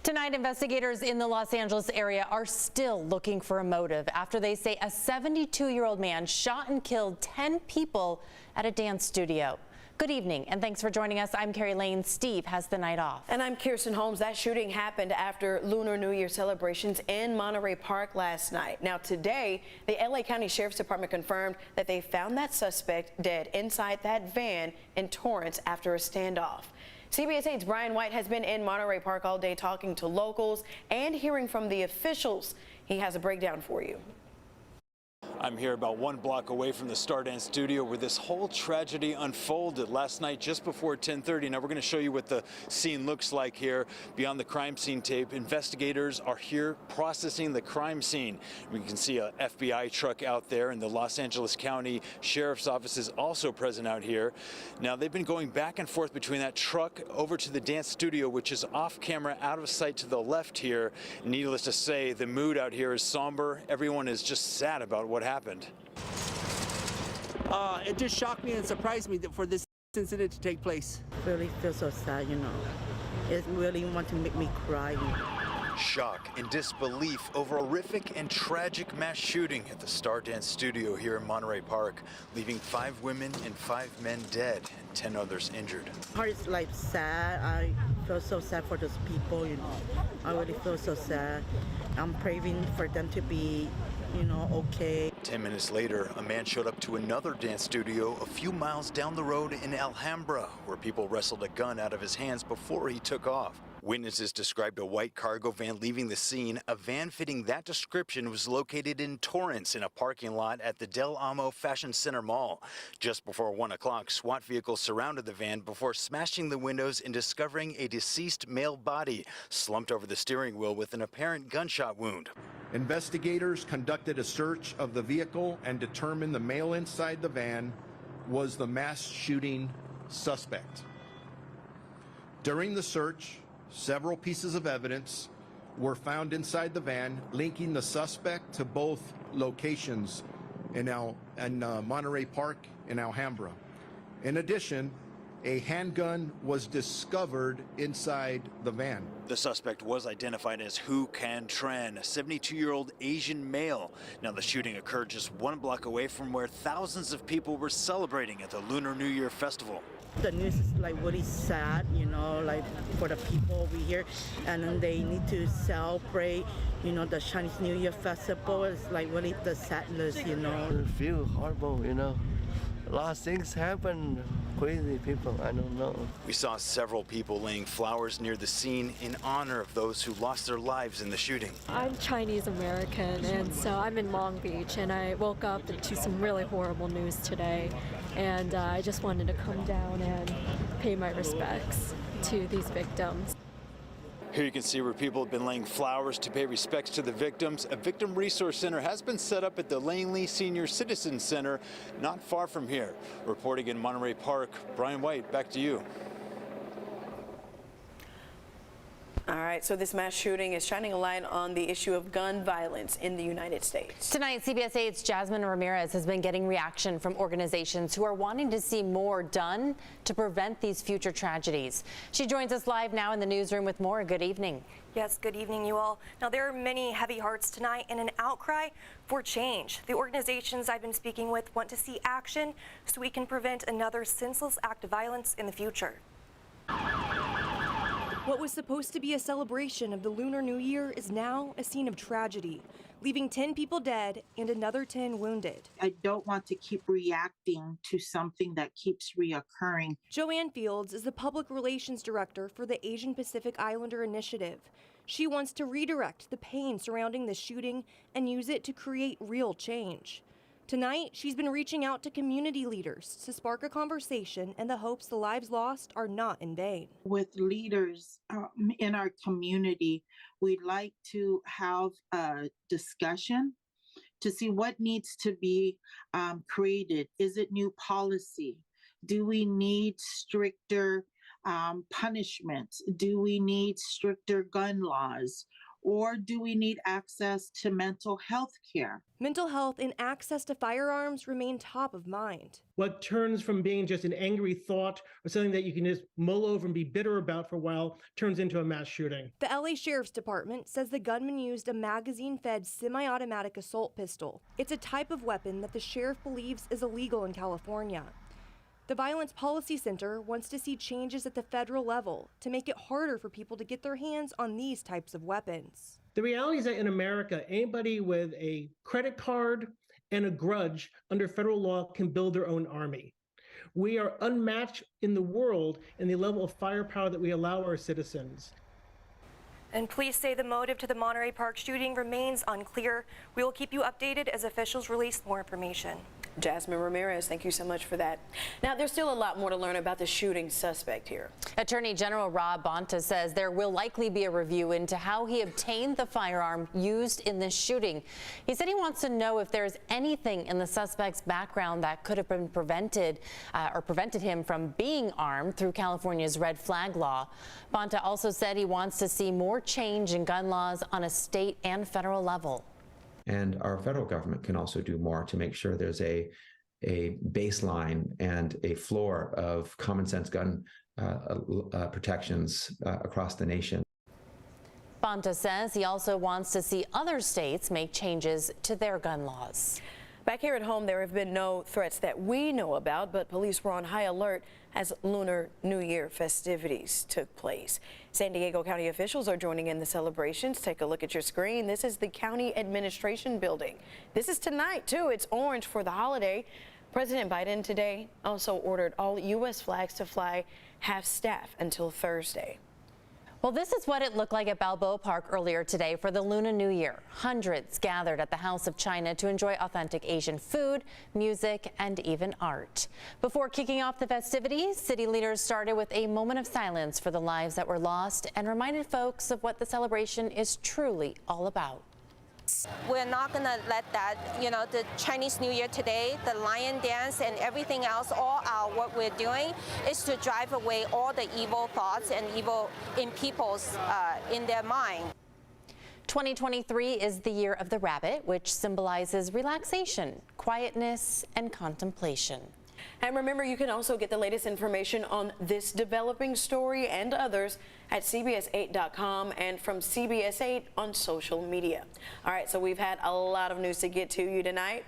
Tonight, investigators in the Los Angeles area are still looking for a motive after they say a 72-year-old man shot and killed 10 people at a dance studio. Good evening and thanks for joining us. I'm Carrie Lane. Steve has the night off. And I'm Kirsten Holmes. That shooting happened after Lunar New Year celebrations in Monterey Park last night. Now today, the LA County Sheriff's Department confirmed that they found that suspect dead inside that van in Torrance after a standoff. CBS 8's Brian White has been in Monterey Park all day talking to locals and hearing from the officials. He has a breakdown for you. I'm here about 1 block away from the Stardance studio where this whole tragedy unfolded last night just before 10:30. Now we're going to show you what the scene looks like here beyond the crime scene tape. Investigators are here processing the crime scene. We can see a FBI truck out there, and the Los Angeles County Sheriff's Office is also present out here. Now they've been going back and forth between that truck over to the dance studio, which is off camera, out of sight to the left here. Needless to say, the mood out here is somber. Everyone is just sad about what happened. It just shocked me and surprised me for this incident to take place. Really feel so sad, you know. It really want to make me cry. Shock and disbelief over a horrific and tragic mass shooting at the Stardance studio here in Monterey Park, leaving 5 women and 5 men dead and 10 others injured. Heart is like sad. I feel so sad for those people, you know. I really feel so sad. I'm praying for them to be, you know, okay. 10 minutes later, a man showed up to another dance studio a few miles down the road in Alhambra, where people wrestled a gun out of his hands before he took off. Witnesses described a white cargo van leaving the scene. A van fitting that description was located in Torrance in a parking lot at the Del Amo Fashion Center Mall. Just before 1 o'clock, SWAT vehicles surrounded the van before smashing the windows and discovering a deceased male body slumped over the steering wheel with an apparent gunshot wound. Investigators conducted a search of the vehicle and determined the male inside the van was the mass shooting suspect. During the search, several pieces of evidence were found inside the van linking the suspect to both locations in Monterey Park and Alhambra. In addition, a handgun was discovered inside the van. The suspect was identified as Hu Can Tran, a 72-year-old Asian male. Now, the shooting occurred just 1 block away from where thousands of people were celebrating at the Lunar New Year festival. The news is like really sad, you know, like for the people over here, and then they need to celebrate, you know, the Chinese New Year festival. It's like really the sadness, you know. I feel horrible, you know. A lot of things happen. Crazy people, I don't know. We saw several people laying flowers near the scene in honor of those who lost their lives in the shooting. I'm Chinese American, and so I'm in Long Beach, and I woke up to some really horrible news today, and I just wanted to come down and pay my respects to these victims. Here you can see where people have been laying flowers to pay respects to the victims. A victim resource center has been set up at the Langley Senior Citizen Center, not far from here. Reporting in Monterey Park, Brian White, back to you. All right, so this mass shooting is shining a light on the issue of gun violence in the United States. Tonight, CBS 8's Jasmine Ramirez has been getting reaction from organizations who are wanting to see more done to prevent these future tragedies. She joins us live now in the newsroom with more. Good evening. Yes, good evening, you all. Now, there are many heavy hearts tonight and an outcry for change. The organizations I've been speaking with want to see action so we can prevent another senseless act of violence in the future. What was supposed to be a celebration of the Lunar New Year is now a scene of tragedy, leaving 10 people dead and another 10 wounded. I don't want to keep reacting to something that keeps reoccurring. Joanne Fields is the public relations director for the Asian Pacific Islander Initiative. She wants to redirect the pain surrounding the shooting and use it to create real change. Tonight, she's been reaching out to community leaders to spark a conversation in the hopes the lives lost are not in vain. With leaders in our community, we'd like to have a discussion to see what needs to be created. Is it new policy? Do we need stricter punishments? Do we need stricter gun laws? or do we need access to mental health care? Mental health and access to firearms remain top of mind. What turns from being just an angry thought or something that you can just mull over and be bitter about for a while turns into a mass shooting. The LA Sheriff's Department says the gunman used a magazine-fed semi-automatic assault pistol. It's a type of weapon that the sheriff believes is illegal in California. The Violence Policy Center wants to see changes at the federal level to make it harder for people to get their hands on these types of weapons. The reality is that in America, anybody with a credit card and a grudge under federal law can build their own army. We are unmatched in the world in the level of firepower that we allow our citizens. And police say the motive to the Monterey Park shooting remains unclear. We will keep you updated as officials release more information. Jasmine Ramirez, thank you so much for that. Now, there's still a lot more to learn about the shooting suspect here. Attorney General Rob Bonta says there will likely be a review into how he obtained the firearm used in this shooting. He said he wants to know if there's anything in the suspect's background that could have been prevented him from being armed through California's red flag law. Bonta also said he wants to see more change in gun laws on a state and federal level. And our federal government can also do more to make sure there's a baseline and a floor of common sense gun protections across the nation. Bonta says he also wants to see other states make changes to their gun laws. Back here at home, there have been no threats that we know about, but police were on high alert as Lunar New Year festivities took place. San Diego County officials are joining in the celebrations. Take a look at your screen. This is the county administration building. This is tonight, too. It's orange for the holiday. President Biden today also ordered all U.S. flags to fly half-staff until Thursday. Well, this is what it looked like at Balboa Park earlier today for the Lunar New Year. Hundreds gathered at the House of China to enjoy authentic Asian food, music, and even art. Before kicking off the festivities, city leaders started with a moment of silence for the lives that were lost and reminded folks of what the celebration is truly all about. We're not going to let that, the Chinese New Year today, the lion dance and everything else, what we're doing is to drive away all the evil thoughts and evil in people's, in their mind. 2023 is the year of the rabbit, which symbolizes relaxation, quietness, and contemplation. And remember, you can also get the latest information on this developing story and others at CBS8.com and from CBS 8 on social media. All right, so we've had a lot of news to get to you tonight.